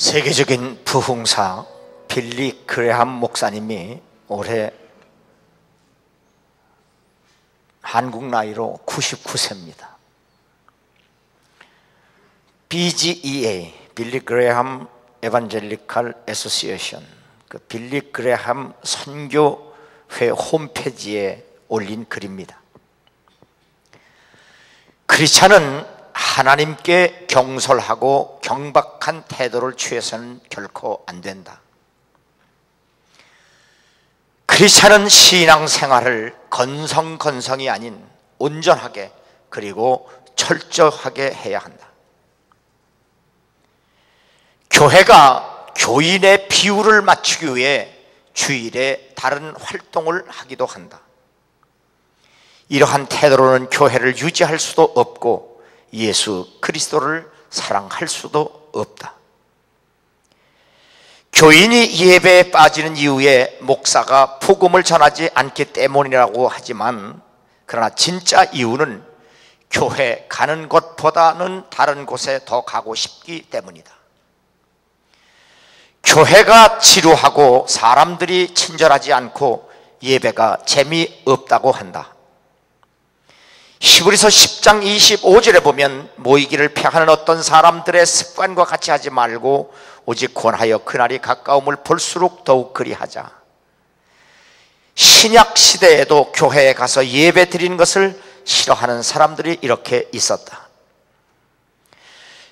세계적인 부흥사 빌리 그레함 목사님이 올해 한국 나이로 99세입니다. BGEA, 빌리 그레함 에반젤리칼 애소시에이션, 그 빌리 그레함 선교회 홈페이지에 올린 글입니다. 크리스찬은 하나님께 경솔하고 경박한 태도를 취해서는 결코 안 된다. 크리스찬은 신앙생활을 건성건성이 아닌 온전하게 그리고 철저하게 해야 한다. 교회가 교인의 비율을 맞추기 위해 주일에 다른 활동을 하기도 한다. 이러한 태도로는 교회를 유지할 수도 없고 예수 그리스도를 사랑할 수도 없다. 교인이 예배에 빠지는 이유에 목사가 복음을 전하지 않기 때문이라고 하지만, 그러나 진짜 이유는 교회 가는 것보다는 다른 곳에 더 가고 싶기 때문이다. 교회가 지루하고 사람들이 친절하지 않고 예배가 재미없다고 한다. 히브리서 10장 25절에 보면 모이기를 피하는 어떤 사람들의 습관과 같이 하지 말고 오직 권하여 그날이 가까움을 볼수록 더욱 그리하자. 신약 시대에도 교회에 가서 예배 드리는 것을 싫어하는 사람들이 이렇게 있었다.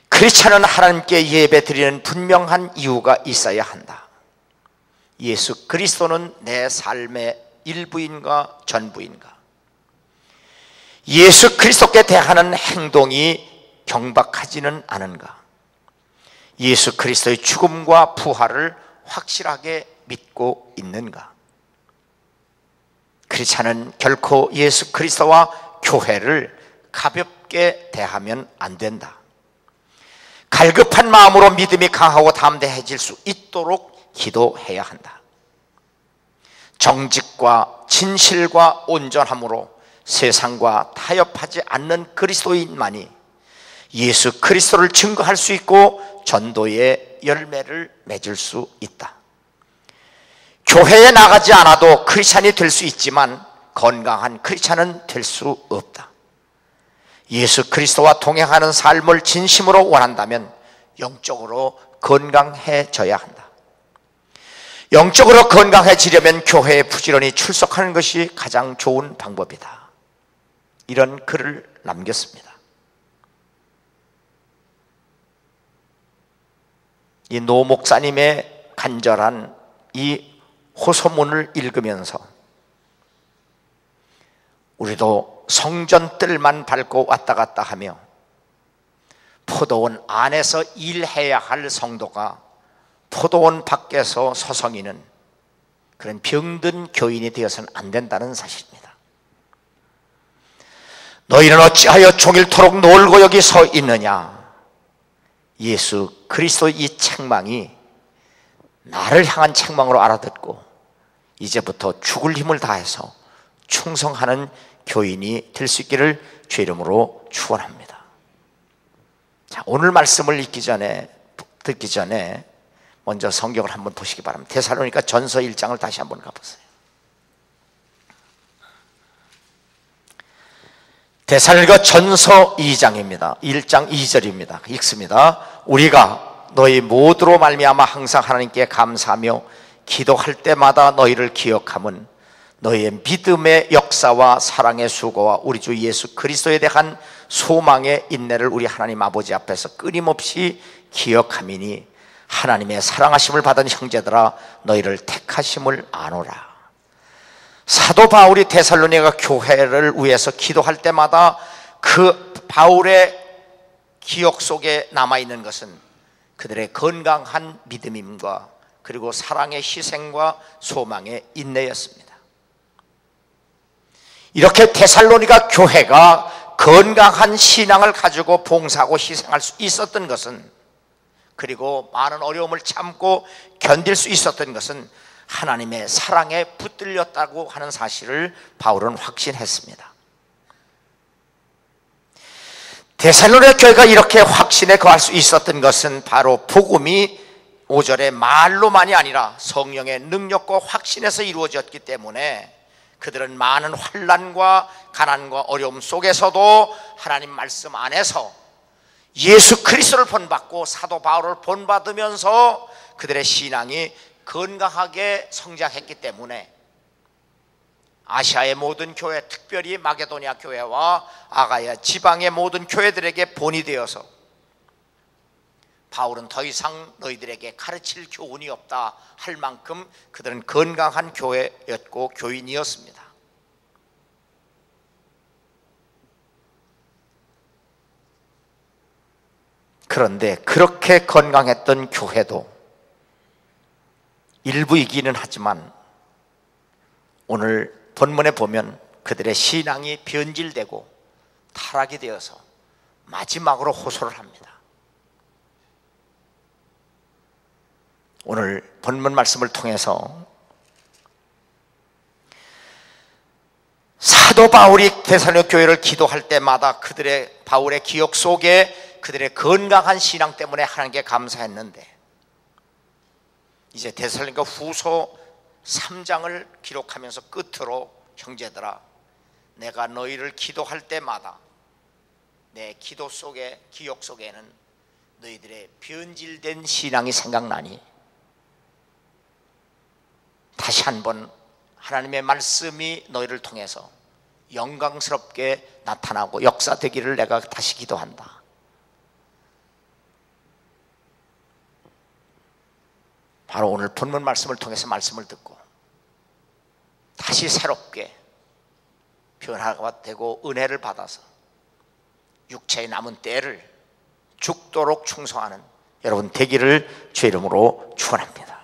크리스찬은 하나님께 예배 드리는 분명한 이유가 있어야 한다. 예수 그리스도는 내 삶의 일부인가 전부인가? 예수 그리스도께 대하는 행동이 경박하지는 않은가? 예수 그리스도의 죽음과 부활을 확실하게 믿고 있는가? 크리스찬은 결코 예수 그리스도와 교회를 가볍게 대하면 안 된다. 갈급한 마음으로 믿음이 강하고 담대해질 수 있도록 기도해야 한다. 정직과 진실과 온전함으로 세상과 타협하지 않는 그리스도인만이 예수 그리스도를 증거할 수 있고 전도의 열매를 맺을 수 있다. 교회에 나가지 않아도 크리스찬이 될 수 있지만 건강한 크리스찬은 될 수 없다. 예수 그리스도와 동행하는 삶을 진심으로 원한다면 영적으로 건강해져야 한다. 영적으로 건강해지려면 교회에 부지런히 출석하는 것이 가장 좋은 방법이다. 이런 글을 남겼습니다. 이 노 목사님의 간절한 이 호소문을 읽으면서 우리도 성전뜰만 밟고 왔다 갔다 하며 포도원 안에서 일해야 할 성도가 포도원 밖에서 서성이는 그런 병든 교인이 되어서는 안 된다는 사실입니다. 너희는 어찌하여 종일토록 놀고 여기 서 있느냐? 예수 그리스도의 이 책망이 나를 향한 책망으로 알아듣고 이제부터 죽을 힘을 다해서 충성하는 교인이 될 수 있기를 주의 이름으로 축원합니다. 자, 오늘 말씀을 듣기 전에 먼저 성경을 한번 보시기 바랍니다. 데살로니가 전서 1장을 다시 한번 가보세요. 데살로니가 전서 2장입니다. 1장 2절입니다. 읽습니다. 우리가 너희 모두로 말미암아 항상 하나님께 감사하며 기도할 때마다 너희를 기억함은 너희의 믿음의 역사와 사랑의 수고와 우리 주 예수 그리스도에 대한 소망의 인내를 우리 하나님 아버지 앞에서 끊임없이 기억함이니 하나님의 사랑하심을 받은 형제들아 너희를 택하심을 아노라. 사도 바울이 데살로니가 교회를 위해서 기도할 때마다 그 바울의 기억 속에 남아있는 것은 그들의 건강한 믿음임과 그리고 사랑의 희생과 소망의 인내였습니다. 이렇게 데살로니가 교회가 건강한 신앙을 가지고 봉사하고 희생할 수 있었던 것은, 그리고 많은 어려움을 참고 견딜 수 있었던 것은 하나님의 사랑에 붙들렸다고 하는 사실을 바울은 확신했습니다. 데살로니가 교회가 이렇게 확신에 거할 수 있었던 것은 바로 복음이 5절에 말로만이 아니라 성령의 능력과 확신에서 이루어졌기 때문에 그들은 많은 환난과 가난과 어려움 속에서도 하나님 말씀 안에서 예수 그리스도를 본받고 사도 바울을 본받으면서 그들의 신앙이 건강하게 성장했기 때문에 아시아의 모든 교회, 특별히 마게도니아 교회와 아가야 지방의 모든 교회들에게 본이 되어서 바울은 더 이상 너희들에게 가르칠 교훈이 없다 할 만큼 그들은 건강한 교회였고 교인이었습니다. 그런데 그렇게 건강했던 교회도 일부이기는 하지만 오늘 본문에 보면 그들의 신앙이 변질되고 타락이 되어서 마지막으로 호소를 합니다. 오늘 본문 말씀을 통해서 사도 바울이 데살로니가 교회를 기도할 때마다 그들의 바울의 기억 속에 그들의 건강한 신앙 때문에 하나님께 감사했는데 이제 데살로니가 후서 3장을 기록하면서 끝으로 형제들아 내가 너희를 기도할 때마다 내 기도 속에 기억 속에는 너희들의 변질된 신앙이 생각나니 다시 한번 하나님의 말씀이 너희를 통해서 영광스럽게 나타나고 역사되기를 내가 다시 기도한다. 바로 오늘 본문 말씀을 통해서 말씀을 듣고 다시 새롭게 변화가 되고 은혜를 받아서 육체의 남은 때를 죽도록 충성하는 여러분 되기를 주의 이름으로 축원합니다.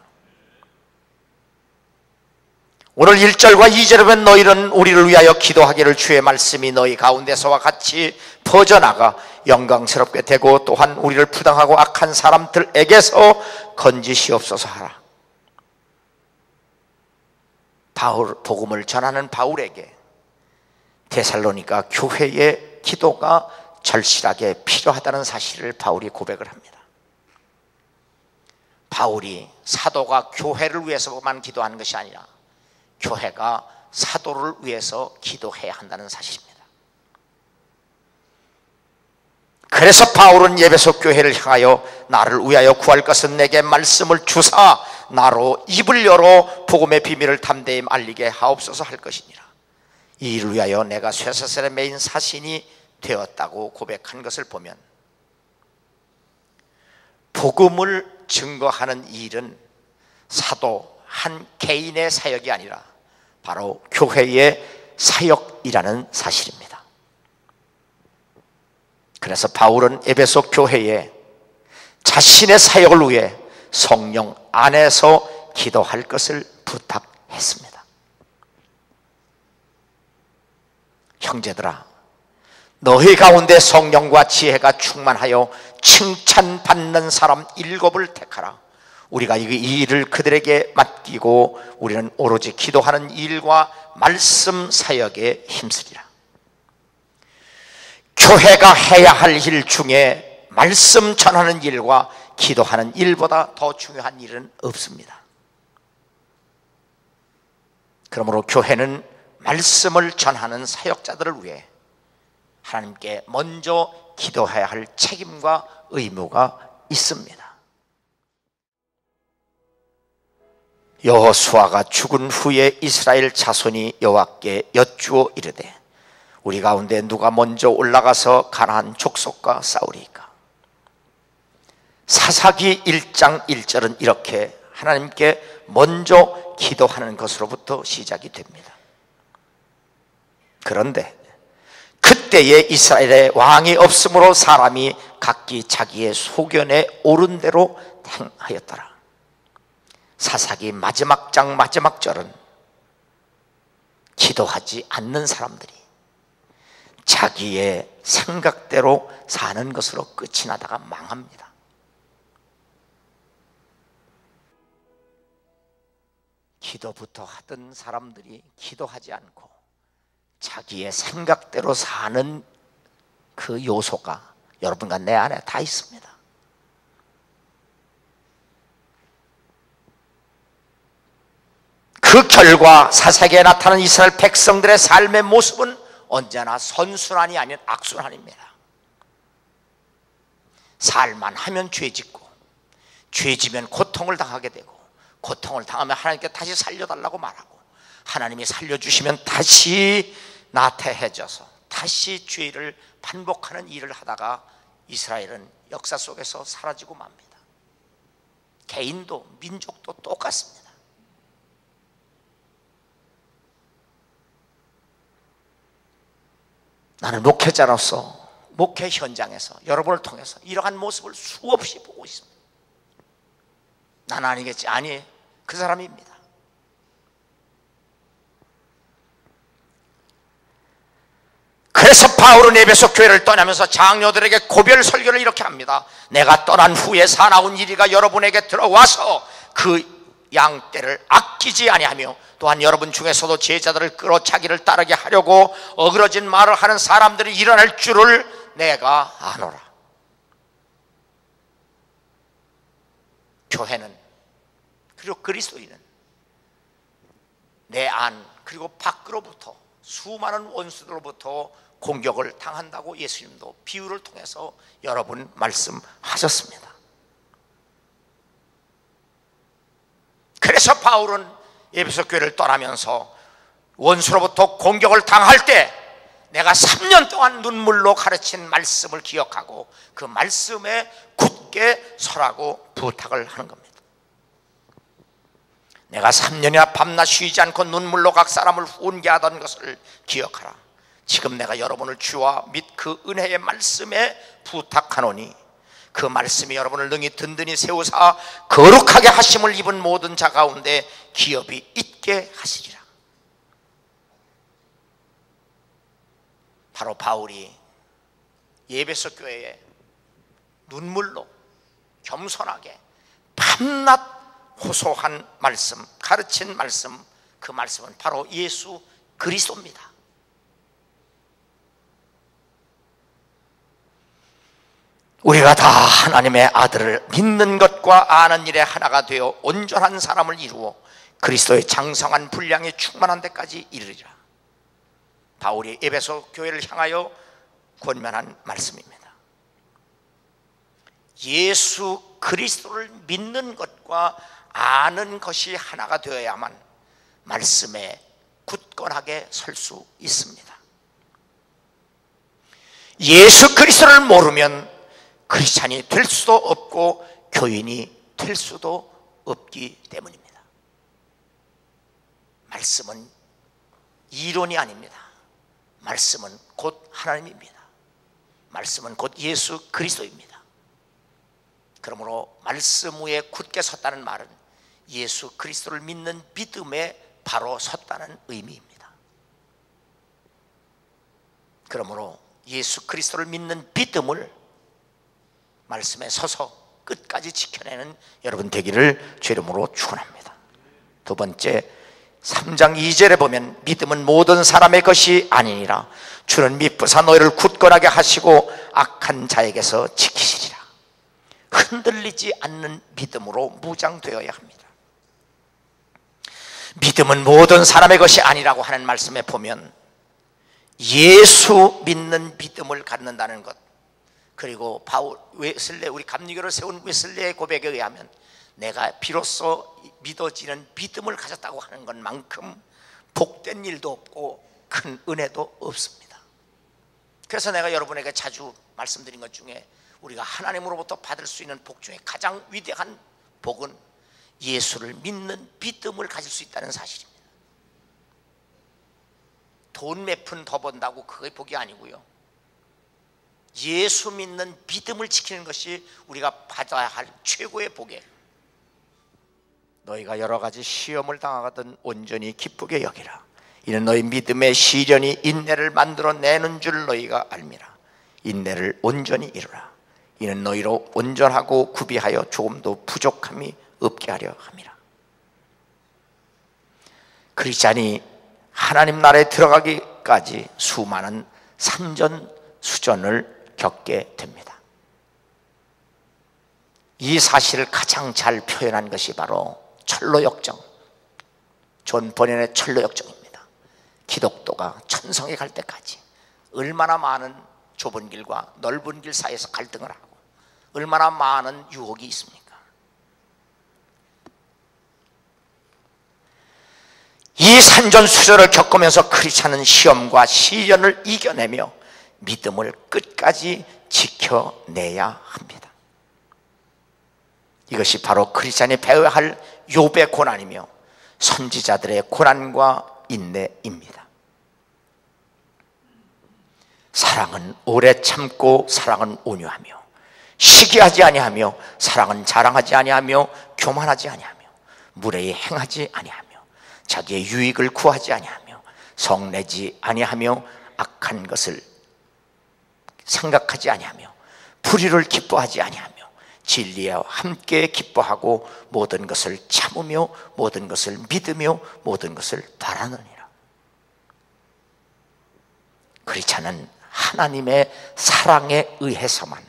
오늘 1절과 2절에 보면 너희는 우리를 위하여 기도하기를 주의 말씀이 너희 가운데서와 같이 퍼져나가 영광스럽게 되고 또한 우리를 부당하고 악한 사람들에게서 건지시옵소서 하라. 바울 복음을 전하는 바울에게 데살로니가 교회의 기도가 절실하게 필요하다는 사실을 바울이 고백을 합니다. 바울이 사도가 교회를 위해서만 기도하는 것이 아니라 교회가 사도를 위해서 기도해야 한다는 사실입니다. 그래서 바울은 에베소 교회를 향하여 나를 위하여 구할 것은 내게 말씀을 주사 나로 입을 열어 복음의 비밀을 담대히 알리게 하옵소서 할 것이니라. 이 일을 위하여 내가 쇠사슬에 매인 사신이 되었다고 고백한 것을 보면 복음을 증거하는 일은 사도 한 개인의 사역이 아니라 바로 교회의 사역이라는 사실입니다. 그래서 바울은 에베소 교회에 자신의 사역을 위해 성령 안에서 기도할 것을 부탁했습니다. 형제들아, 너희 가운데 성령과 지혜가 충만하여 칭찬받는 사람 7을 택하라. 우리가 이 일을 그들에게 맡기고 우리는 오로지 기도하는 일과 말씀 사역에 힘쓰리라. 교회가 해야 할 일 중에 말씀 전하는 일과 기도하는 일보다 더 중요한 일은 없습니다. 그러므로 교회는 말씀을 전하는 사역자들을 위해 하나님께 먼저 기도해야 할 책임과 의무가 있습니다. 여호수아가 죽은 후에 이스라엘 자손이 여호와께 여쭈어 이르되 우리 가운데 누가 먼저 올라가서 가나안 족속과 싸우리이까. 사사기 1장 1절은 이렇게 하나님께 먼저 기도하는 것으로부터 시작이 됩니다. 그런데 그때에 이스라엘에 왕이 없으므로 사람이 각기 자기의 소견에 옳은 대로 행하였더라. 사사기 마지막 장 마지막 절은 기도하지 않는 사람들이 자기의 생각대로 사는 것으로 끝이 나다가 망합니다. 기도부터 하던 사람들이 기도하지 않고 자기의 생각대로 사는 그 요소가 여러분과 내 안에 다 있습니다. 그 결과 사사기에 나타난 이스라엘 백성들의 삶의 모습은 언제나 선순환이 아닌 악순환입니다. 살만 하면 죄짓고, 죄지면 고통을 당하게 되고, 고통을 당하면 하나님께 다시 살려달라고 말하고, 하나님이 살려주시면 다시 나태해져서 다시 죄를 반복하는 일을 하다가 이스라엘은 역사 속에서 사라지고 맙니다. 개인도 민족도 똑같습니다. 나는 목회자로서 목회 현장에서 여러분을 통해서 이러한 모습을 수없이 보고 있습니다. 나는 아니겠지? 아니에요. 그 사람입니다. 그래서 바울은 에베소 교회를 떠나면서 장로들에게 고별 설교를 이렇게 합니다. 내가 떠난 후에 사나운 이리가 여러분에게 들어와서 그 양떼를 아끼지 아니하며 또한 여러분 중에서도 제자들을 끌어 자기를 따르게 하려고 어그러진 말을 하는 사람들이 일어날 줄을 내가 아노라. 교회는, 그리고 그리스도인은 내 안 그리고 밖으로부터 수많은 원수들로부터 공격을 당한다고 예수님도 비유를 통해서 여러 번 말씀하셨습니다. 그래서 바울은 에베소 교회를 떠나면서 원수로부터 공격을 당할 때 내가 3년 동안 눈물로 가르친 말씀을 기억하고 그 말씀에 굳게 서라고 부탁을 하는 겁니다. 내가 3년이나 밤낮 쉬지 않고 눈물로 각 사람을 훈계하던 것을 기억하라. 지금 내가 여러분을 주와 및 그 은혜의 말씀에 부탁하노니 그 말씀이 여러분을 능히 든든히 세우사 거룩하게 하심을 입은 모든 자 가운데 기업이 있게 하시리라. 바로 바울이 에베소 교회에 눈물로 겸손하게 밤낮 호소한 말씀, 가르친 말씀, 그 말씀은 바로 예수 그리스도입니다. 우리가 다 하나님의 아들을 믿는 것과 아는 일에 하나가 되어 온전한 사람을 이루어 그리스도의 장성한 분량에 충만한 데까지 이르리라. 바울이 에베소 교회를 향하여 권면한 말씀입니다. 예수 그리스도를 믿는 것과 아는 것이 하나가 되어야만 말씀에 굳건하게 설 수 있습니다. 예수 그리스도를 모르면 크리스찬이 될 수도 없고 교인이 될 수도 없기 때문입니다. 말씀은 이론이 아닙니다. 말씀은 곧 하나님입니다. 말씀은 곧 예수 그리스도입니다. 그러므로 말씀 위에 굳게 섰다는 말은 예수 그리스도를 믿는 믿음에 바로 섰다는 의미입니다. 그러므로 예수 그리스도를 믿는 믿음을 말씀에 서서 끝까지 지켜내는 여러분 되기를 주 이름으로 축원합니다. 두 번째, 3장 2절에 보면 믿음은 모든 사람의 것이 아니니라. 주는 미쁘사 너희를 굳건하게 하시고 악한 자에게서 지키시리라. 흔들리지 않는 믿음으로 무장되어야 합니다. 믿음은 모든 사람의 것이 아니라고 하는 말씀에 보면 예수 믿는 믿음을 갖는다는 것, 그리고 바울 웨슬레, 우리 감리교를 세운 웨슬레의 고백에 의하면 내가 비로소 믿어지는 믿음을 가졌다고 하는 것만큼 복된 일도 없고 큰 은혜도 없습니다. 그래서 내가 여러분에게 자주 말씀드린 것 중에 우리가 하나님으로부터 받을 수 있는 복 중에 가장 위대한 복은 예수를 믿는 믿음을 가질 수 있다는 사실입니다. 돈 몇 푼 더 번다고 그게 복이 아니고요, 예수 믿는 믿음을 지키는 것이 우리가 받아야 할 최고의 복이에요. 너희가 여러 가지 시험을 당하거든 온전히 기쁘게 여기라. 이는 너희 믿음의 시련이 인내를 만들어내는 줄 너희가 알미라. 인내를 온전히 이루라. 이는 너희로 온전하고 구비하여 조금도 부족함이 없게 하려 함이라. 크리스찬이 하나님 나라에 들어가기까지 수많은 산전수전을 겪게 됩니다. 이 사실을 가장 잘 표현한 것이 바로 철로역정, 존 버년의 철로역정입니다. 기독교가 천성에 갈 때까지 얼마나 많은 좁은 길과 넓은 길 사이에서 갈등을 하고 얼마나 많은 유혹이 있습니까? 이 산전수전을 겪으면서 크리스찬은 시험과 시련을 이겨내며 믿음을 끝까지 지켜내야 합니다. 이것이 바로 크리스찬이 배워야 할 욥의 고난이며 선지자들의 고난과 인내입니다. 사랑은 오래 참고 사랑은 온유하며 시기하지 아니하며 사랑은 자랑하지 아니하며 교만하지 아니하며 무례히 행하지 아니하며 자기의 유익을 구하지 아니하며 성내지 아니하며 악한 것을 생각하지 아니하며 불의를 기뻐하지 아니하며 진리와 함께 기뻐하고 모든 것을 참으며 모든 것을 믿으며 모든 것을 바라느니라. 크리스찬은 하나님의 사랑에 의해서만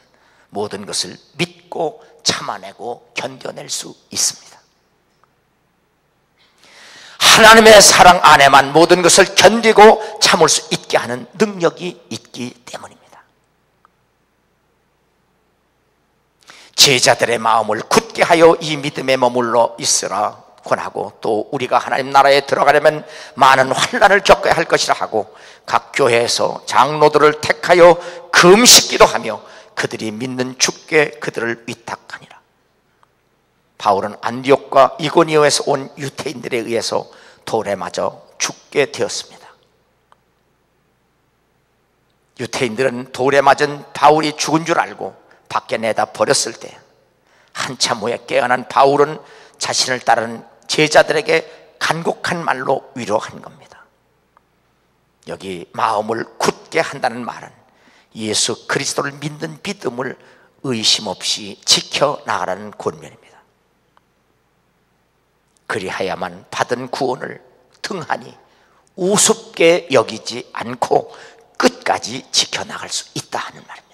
모든 것을 믿고 참아내고 견뎌낼 수 있습니다. 하나님의 사랑 안에만 모든 것을 견디고 참을 수 있게 하는 능력이 있기 때문입니다. 제자들의 마음을 굳게 하여 이 믿음에 머물러 있으라 권하고, 또 우리가 하나님 나라에 들어가려면 많은 환난을 겪어야 할 것이라 하고 각 교회에서 장로들을 택하여 금식기도 하며 그들이 믿는 주께 그들을 위탁하니라. 바울은 안디옥과 이고니오에서 온 유대인들에 의해서 돌에 맞아 죽게 되었습니다. 유대인들은 돌에 맞은 바울이 죽은 줄 알고 밖에 내다 버렸을 때 한참 후에 깨어난 바울은 자신을 따르는 제자들에게 간곡한 말로 위로한 겁니다. 여기 마음을 굳게 한다는 말은 예수 그리스도를 믿는 믿음을 의심 없이 지켜나가라는 권면입니다. 그리하야만 받은 구원을 등한히 우습게 여기지 않고 끝까지 지켜나갈 수 있다 하는 말입니다.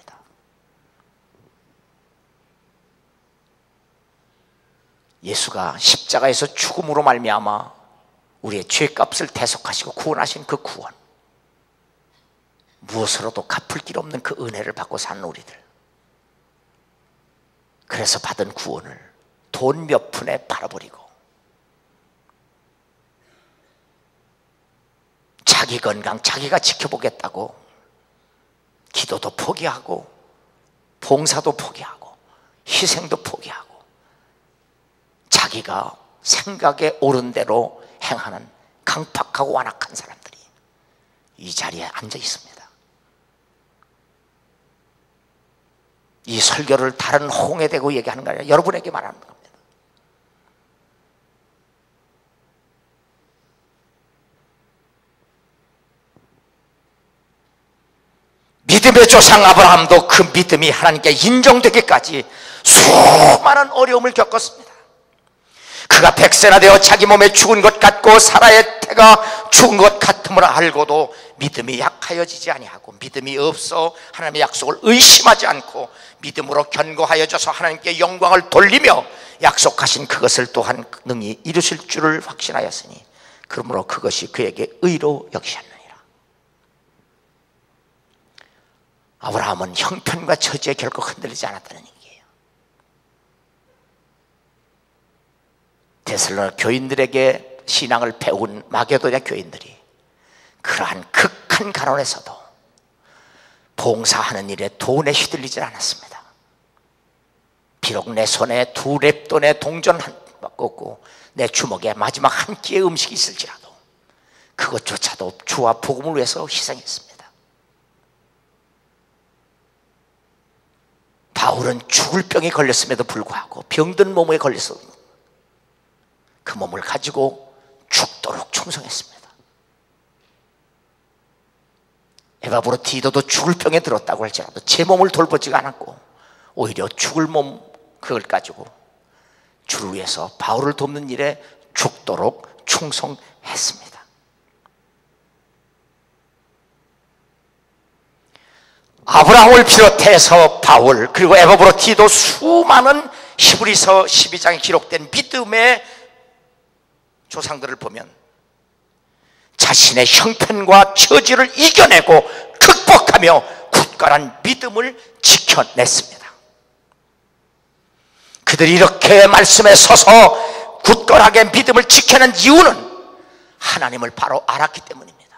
예수가 십자가에서 죽음으로 말미암아 우리의 죄값을 대속하시고 구원하신 그 구원, 무엇으로도 갚을 길 없는 그 은혜를 받고 사는 우리들, 그래서 받은 구원을 돈 몇 푼에 팔아버리고 자기 건강 자기가 지켜보겠다고 기도도 포기하고 봉사도 포기하고 희생도 포기하고 자기가 생각에 옳은 대로 행하는 강팍하고 완악한 사람들이 이 자리에 앉아 있습니다. 이 설교를 다른 홍에 대고 얘기하는 거 아니라 여러분에게 말하는 겁니다. 믿음의 조상 아브라함도 그 믿음이 하나님께 인정되기까지 수많은 어려움을 겪었습니다. 그가 백세나 되어 자기 몸에 죽은 것 같고 사라의 태가 죽은 것 같음을 알고도 믿음이 약하여지지 아니하고 믿음이 없어 하나님의 약속을 의심하지 않고 믿음으로 견고하여져서 하나님께 영광을 돌리며 약속하신 그것을 또한 능히 이루실 줄을 확신하였으니 그러므로 그것이 그에게 의로 여기셨느니라. 아브라함은 형편과 처지에 결코 흔들리지 않았다는 얘기예요. 데살로니가 교인들에게 신앙을 배운 마게도냐 교인들이 그러한 극한 가난에서도 봉사하는 일에 돈에 휘둘리지 않았습니다. 비록 내 손에 2렙돈의 동전 한 꺾고 내 주먹에 마지막 한 끼의 음식이 있을지라도 그것조차도 주와 복음을 위해서 희생했습니다. 바울은 죽을 병에 걸렸음에도 불구하고 병든 몸에 걸려서 그 몸을 가지고 죽도록 충성했습니다. 에바브로디도도 죽을 병에 들었다고 할지라도 제 몸을 돌보지가 않았고 오히려 죽을 몸 그걸 가지고 주를 위해서 바울을 돕는 일에 죽도록 충성했습니다. 아브라함을 비롯해서 바울 그리고 에바브로디도 수많은 히브리서 12장에 기록된 믿음의 조상들을 보면 자신의 형편과 처지를 이겨내고 극복하며 굳건한 믿음을 지켜냈습니다. 그들이 이렇게 말씀에 서서 굳건하게 믿음을 지켜낸 이유는 하나님을 바로 알았기 때문입니다.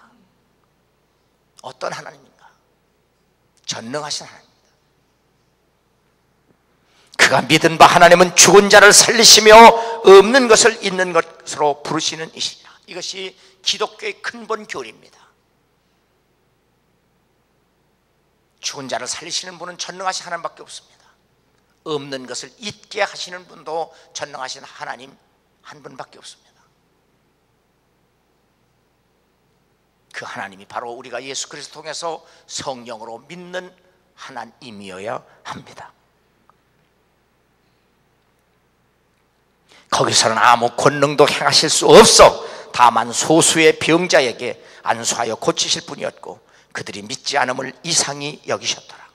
어떤 하나님인가? 전능하신 하나님입니다. 그가 믿은 바 하나님은 죽은 자를 살리시며 없는 것을 있는 것으로 부르시는 이시라. 이것이 기독교의 근본 교리입니다. 죽은 자를 살리시는 분은 전능하신 하나님밖에 없습니다. 없는 것을 있게 하시는 분도 전능하신 하나님 한 분밖에 없습니다. 그 하나님이 바로 우리가 예수 그리스도 통해서 성령으로 믿는 하나님이어야 합니다. 거기서는 아무 권능도 행하실 수 없어 다만 소수의 병자에게 안수하여 고치실 뿐이었고 그들이 믿지 않음을 이상히 여기셨더라.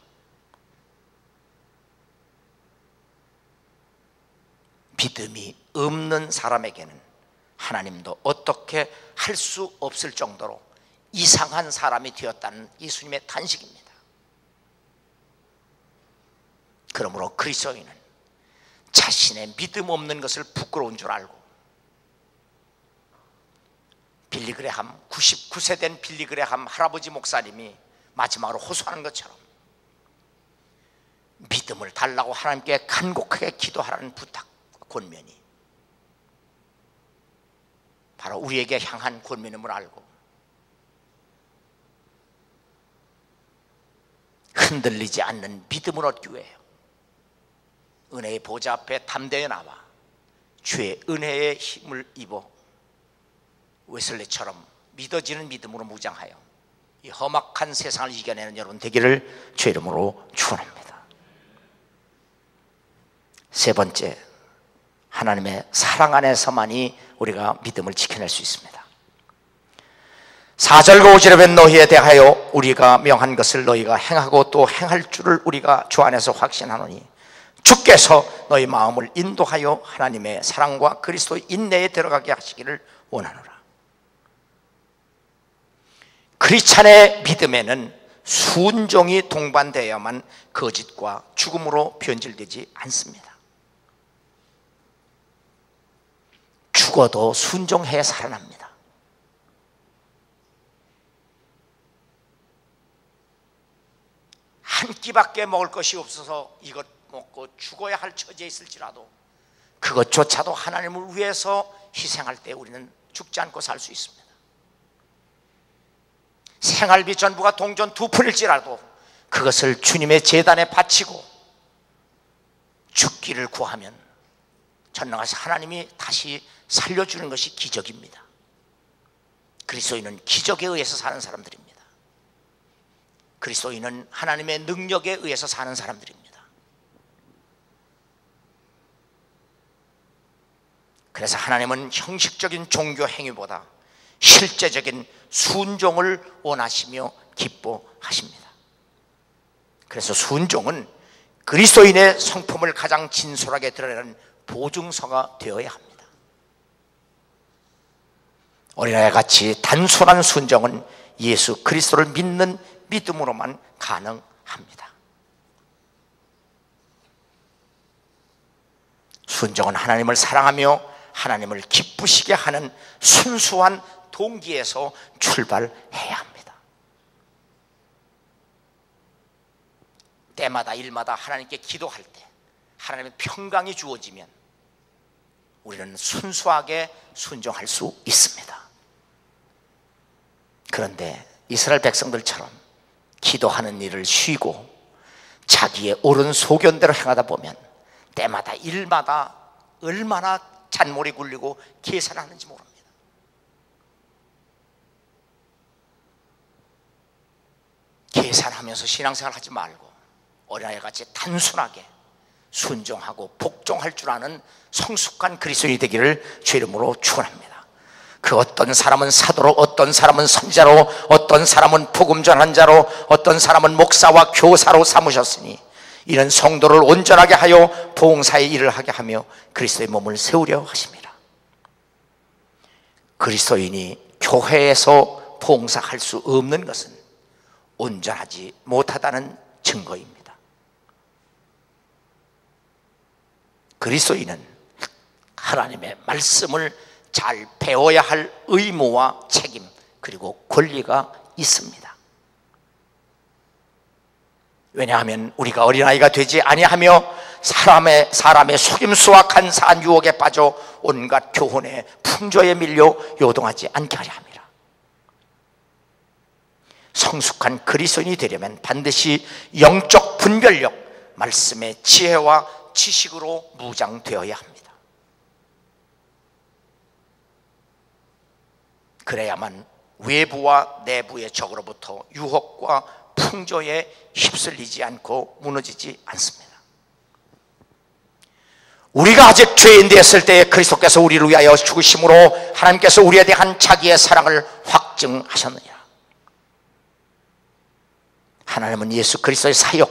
믿음이 없는 사람에게는 하나님도 어떻게 할 수 없을 정도로 이상한 사람이 되었다는 예수님의 탄식입니다. 그러므로 그리스도인은 자신의 믿음 없는 것을 부끄러운 줄 알고 빌리그레함 99세 된 빌리그레함 할아버지 목사님이 마지막으로 호소하는 것처럼 믿음을 달라고 하나님께 간곡하게 기도하라는 부탁, 권면이 바로 우리에게 향한 권면임을 알고 흔들리지 않는 믿음을 얻기 위해 은혜의 보좌 앞에 담대히 나와 주의 은혜의 힘을 입어 웨슬리처럼 믿어지는 믿음으로 무장하여 이 험악한 세상을 이겨내는 여러분 되기를 주의 이름으로 축원합니다. 세 번째, 하나님의 사랑 안에서만이 우리가 믿음을 지켜낼 수 있습니다. 4절과 5절에 보면 너희에 대하여 우리가 명한 것을 너희가 행하고 또 행할 줄을 우리가 주 안에서 확신하노니 주께서 너희 마음을 인도하여 하나님의 사랑과 그리스도의 인내에 들어가게 하시기를 원하노라. 크리스찬의 믿음에는 순종이 동반되어야만 거짓과 죽음으로 변질되지 않습니다. 죽어도 순종해 살아납니다. 한 끼밖에 먹을 것이 없어서 이것 먹고 죽어야 할 처지에 있을지라도 그것조차도 하나님을 위해서 희생할 때 우리는 죽지 않고 살 수 있습니다. 생활비 전부가 동전 2푼일지라도 그것을 주님의 제단에 바치고 죽기를 구하면 전능하신 하나님이 다시 살려주는 것이 기적입니다. 그리스도인은 기적에 의해서 사는 사람들입니다. 그리스도인은 하나님의 능력에 의해서 사는 사람들입니다. 그래서 하나님은 형식적인 종교 행위보다 실제적인 순종을 원하시며 기뻐하십니다. 그래서 순종은 그리스도인의 성품을 가장 진솔하게 드러내는 보증서가 되어야 합니다. 어린아이 같이 단순한 순종은 예수 그리스도를 믿는 믿음으로만 가능합니다. 순종은 하나님을 사랑하며 하나님을 기쁘시게 하는 순수한 동기에서 출발해야 합니다. 때마다 일마다 하나님께 기도할 때 하나님의 평강이 주어지면 우리는 순수하게 순종할 수 있습니다. 그런데 이스라엘 백성들처럼 기도하는 일을 쉬고 자기의 옳은 소견대로 행하다 보면 때마다 일마다 얼마나 잔머리 굴리고 계산하는지 모릅니다. 계산하면서 신앙생활 하지 말고 어린아이같이 단순하게 순종하고 복종할 줄 아는 성숙한 그리스도인이 되기를 주의 이름으로 축원합니다. 그 어떤 사람은 사도로, 어떤 사람은 선지자로, 어떤 사람은 복음 전한 자로, 어떤 사람은 목사와 교사로 삼으셨으니 이는 성도를 온전하게 하여 봉사의 일을 하게 하며 그리스도의 몸을 세우려 하십니다. 그리스도인이 교회에서 봉사할 수 없는 것은 온전하지 못하다는 증거입니다. 그리스도인은 하나님의 말씀을 잘 배워야 할 의무와 책임 그리고 권리가 있습니다. 왜냐하면 우리가 어린아이가 되지 아니하며 사람의 속임수와 간사한 유혹에 빠져 온갖 교훈의 풍조에 밀려 요동하지 않게 하려 합니다. 성숙한 그리스도인이 되려면 반드시 영적 분별력, 말씀의 지혜와 지식으로 무장되어야 합니다. 그래야만 외부와 내부의 적으로부터 유혹과 풍조에 휩쓸리지 않고 무너지지 않습니다. 우리가 아직 죄인 되었을 때에 그리스도께서 우리를 위하여 죽으심으로 하나님께서 우리에 대한 자기의 사랑을 확증하셨느니라. 하나님은 예수 그리스도의 사역,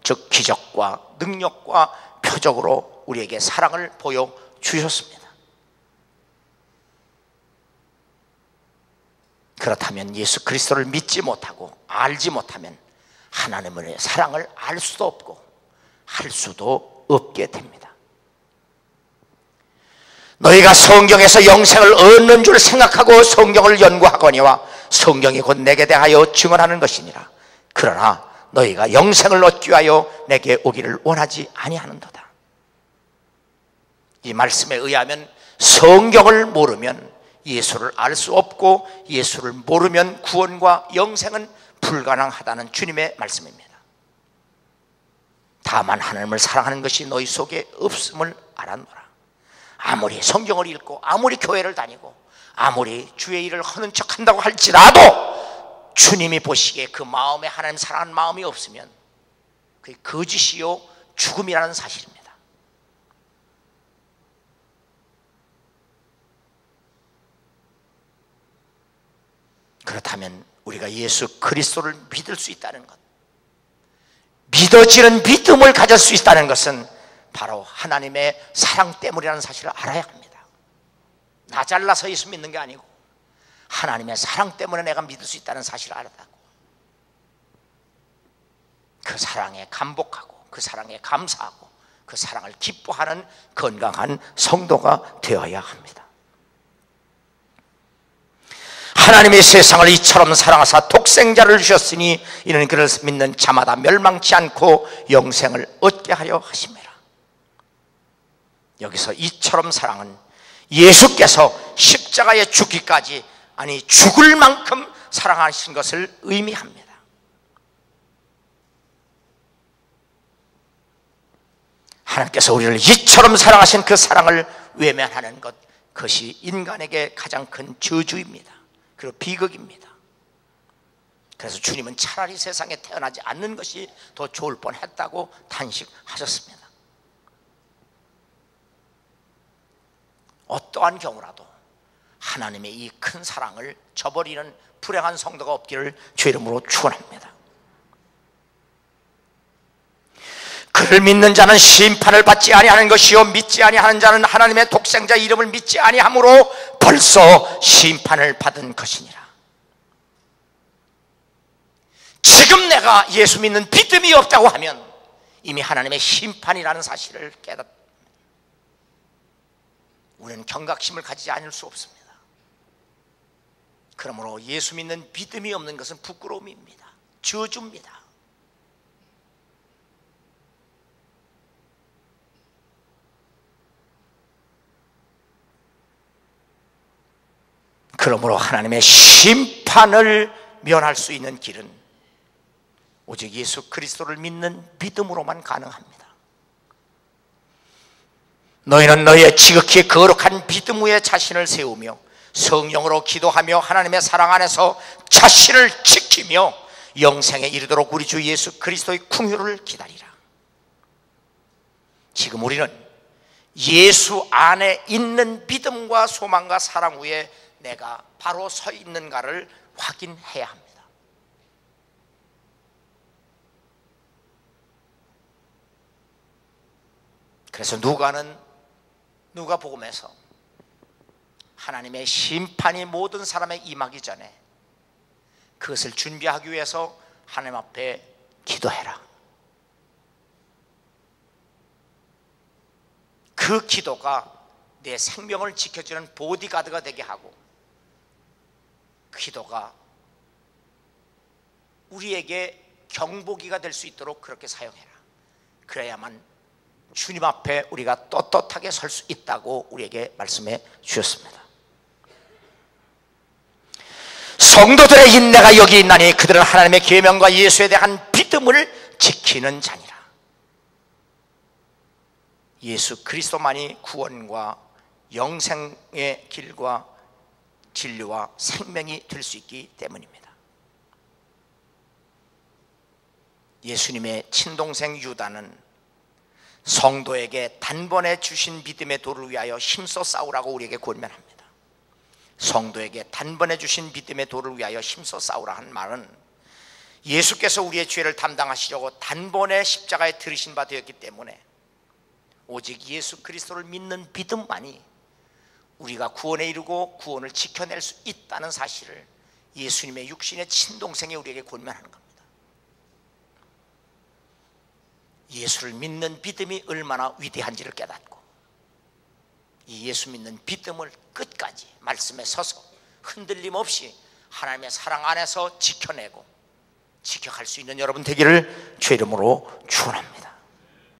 즉 기적과 능력과 표적으로 우리에게 사랑을 보여주셨습니다. 그렇다면 예수 그리스도를 믿지 못하고 알지 못하면 하나님의 사랑을 알 수도 없고 할 수도 없게 됩니다. 너희가 성경에서 영생을 얻는 줄 생각하고 성경을 연구하거니와 성경이 곧 내게 대하여 증언하는 것이니라. 그러나 너희가 영생을 얻기 위하여 내게 오기를 원하지 아니하는도다. 이 말씀에 의하면 성경을 모르면 예수를 알 수 없고 예수를 모르면 구원과 영생은 불가능하다는 주님의 말씀입니다. 다만 하나님을 사랑하는 것이 너희 속에 없음을 알았노라. 아무리 성경을 읽고 아무리 교회를 다니고 아무리 주의 일을 하는 척한다고 할지라도 주님이 보시기에 그 마음에 하나님 사랑하는 마음이 없으면 그게 거짓이요 죽음이라는 사실입니다. 그렇다면 우리가 예수 그리스도를 믿을 수 있다는 것, 믿어지는 믿음을 가질 수 있다는 것은 바로 하나님의 사랑 때문이라는 사실을 알아야 합니다. 나 잘나서 예수 믿는 게 아니고 하나님의 사랑 때문에 내가 믿을 수 있다는 사실을 알았다고. 그 사랑에 감복하고 그 사랑에 감사하고 그 사랑을 기뻐하는 건강한 성도가 되어야 합니다. 하나님이 세상을 이처럼 사랑하사 독생자를 주셨으니 이는 그를 믿는 자마다 멸망치 않고 영생을 얻게 하려 하심이라. 여기서 이처럼 사랑은 예수께서 십자가에 죽기까지, 아니 죽을 만큼 사랑하신 것을 의미합니다. 하나님께서 우리를 이처럼 사랑하신 그 사랑을 외면하는 것, 그것이 인간에게 가장 큰 저주입니다. 그리고 비극입니다. 그래서 주님은 차라리 세상에 태어나지 않는 것이 더 좋을 뻔했다고 탄식하셨습니다. 어떠한 경우라도 하나님의 이 큰 사랑을 저버리는 불행한 성도가 없기를 주의 이름으로 축원합니다. 그를 믿는 자는 심판을 받지 아니하는 것이요 믿지 아니하는 자는 하나님의 독생자 이름을 믿지 아니함으로 벌써 심판을 받은 것이니라. 지금 내가 예수 믿는 믿음이 없다고 하면 이미 하나님의 심판이라는 사실을 깨닫습니다. 우리는 경각심을 가지지 않을 수 없습니다. 그러므로 예수 믿는 믿음이 없는 것은 부끄러움입니다. 저주입니다. 그러므로 하나님의 심판을 면할 수 있는 길은 오직 예수 그리스도를 믿는 믿음으로만 가능합니다. 너희는 너희의 지극히 거룩한 믿음 위에 자신을 세우며 성령으로 기도하며 하나님의 사랑 안에서 자신을 지키며 영생에 이르도록 우리 주 예수 그리스도의 긍휼을 기다리라. 지금 우리는 예수 안에 있는 믿음과 소망과 사랑 위에 내가 바로 서 있는가를 확인해야 합니다. 그래서 누가복음에서 하나님의 심판이 모든 사람에 임하기 전에 그것을 준비하기 위해서 하나님 앞에 기도해라. 그 기도가 내 생명을 지켜주는 보디가드가 되게 하고, 기도가 우리에게 경보기가 될 수 있도록 그렇게 사용해라. 그래야만 주님 앞에 우리가 떳떳하게 설 수 있다고 우리에게 말씀해 주셨습니다. 성도들의 인내가 여기 있나니 그들은 하나님의 계명과 예수에 대한 믿음을 지키는 자니라. 예수 그리스도만이 구원과 영생의 길과 진리와 생명이 될 수 있기 때문입니다. 예수님의 친동생 유다는 성도에게 단번에 주신 믿음의 도를 위하여 힘써 싸우라고 우리에게 권면합니다. 성도에게 단번에 주신 믿음의 도를 위하여 힘써 싸우라 한 말은 예수께서 우리의 죄를 담당하시려고 단번에 십자가에 들으신 바 되었기 때문에 오직 예수 그리스도를 믿는 믿음만이 우리가 구원에 이르고 구원을 지켜낼 수 있다는 사실을 예수님의 육신의 친동생이 우리에게 권면하는 겁니다. 예수를 믿는 믿음이 얼마나 위대한지를 깨닫고 이 예수 믿는 믿음을 끝까지 말씀에 서서 흔들림 없이 하나님의 사랑 안에서 지켜내고 지켜갈 수 있는 여러분 되기를 주의 이름으로 축원합니다.